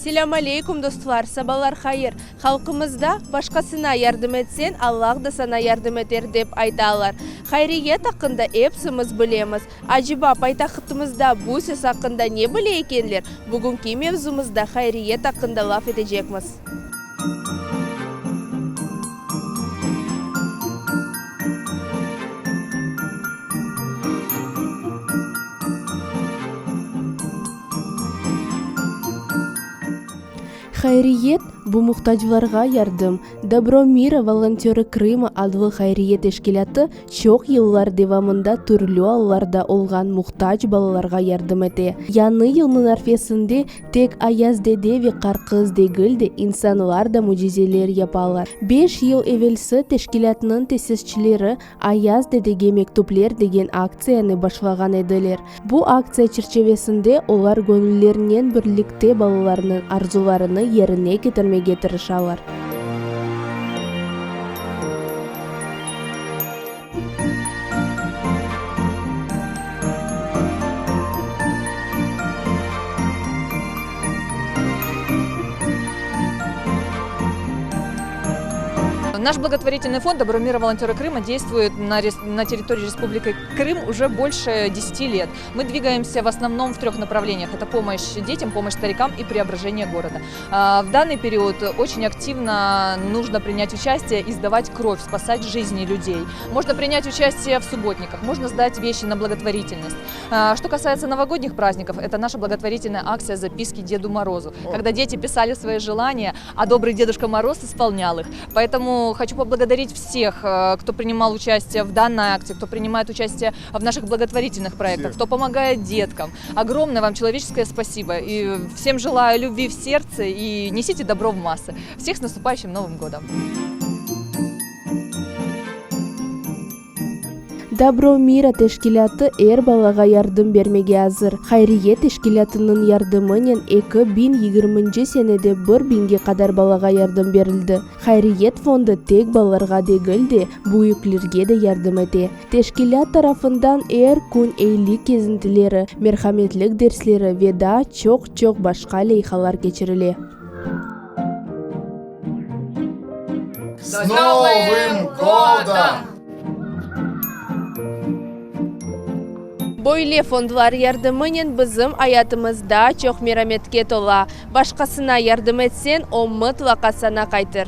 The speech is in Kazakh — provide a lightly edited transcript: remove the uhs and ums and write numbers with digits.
Селам алейкум достлар, сабалар хайыр. Халқымызда башқасына ярдым етсен, Аллах да сана ярдым етер деп айталар. Хайриет ақында эпсіміз білеміз. Ажиба пайтақытымызда бұл сөз ақында не біле екенлер? Бүгін мевзумызда хайриет ақында лаф етежекміз. Хайриет bu muhtaçlarga yardım. Добро мира волонтеры Крыма adlı хайриет teşkilatı çok yıllar devamında türlü allarda olgan muhtaç balalarga yardım ete. Yanı yılının arfesinde tek Ayaz dede ve Karkız değil de insanlar da mucizeler yaparlar. 5 yıl evvelsi teşkilatının tesisçileri Ayaz dedege mektuplar degen aksiyani başlagan ediler. Bu aksiya çerçevesinde onlar gönüllerinden birlikte balalarının arzularını yerine getirmeye tırışarlar. Наш благотворительный фонд «Добро мира волонтеры Крыма» действует на территории Республики Крым уже больше 10 лет. Мы двигаемся в основном в 3 направлениях. Это помощь детям, помощь старикам и преображение города. В данный период очень активно нужно принять участие и сдавать кровь, спасать жизни людей. Можно принять участие в субботниках, можно сдать вещи на благотворительность. Что касается новогодних праздников, это наша благотворительная акция «Записки Деду Морозу», когда дети писали свои желания, а добрый Дедушка Мороз исполнял их. Поэтому хочу поблагодарить всех, кто принимал участие в данной акции, кто принимает участие в наших благотворительных проектах, кто помогает деткам. Огромное вам человеческое спасибо. И всем желаю любви в сердце и несите добро в массы. Всех с наступающим Новым годом! Добро мира teşkilatı balaga yardım bermege hazır. Hayriye teşkilatının yardımıyla 2020 senede 1000'ge kadar balaga yardım berildi. Hayriyet fondu tek balalarga değil de büyüklerge de yardım ete. Teşkilat tarafından kun eylik kezintileri, merhametlik dersleri ve daha çok başka leyhalar geçirile. С Новым годом! Бойле фондлар yardımıyla bizim hayatımızda çok merhametke tola. Başkasına yardım etsen, o mutlaka sana kaytır.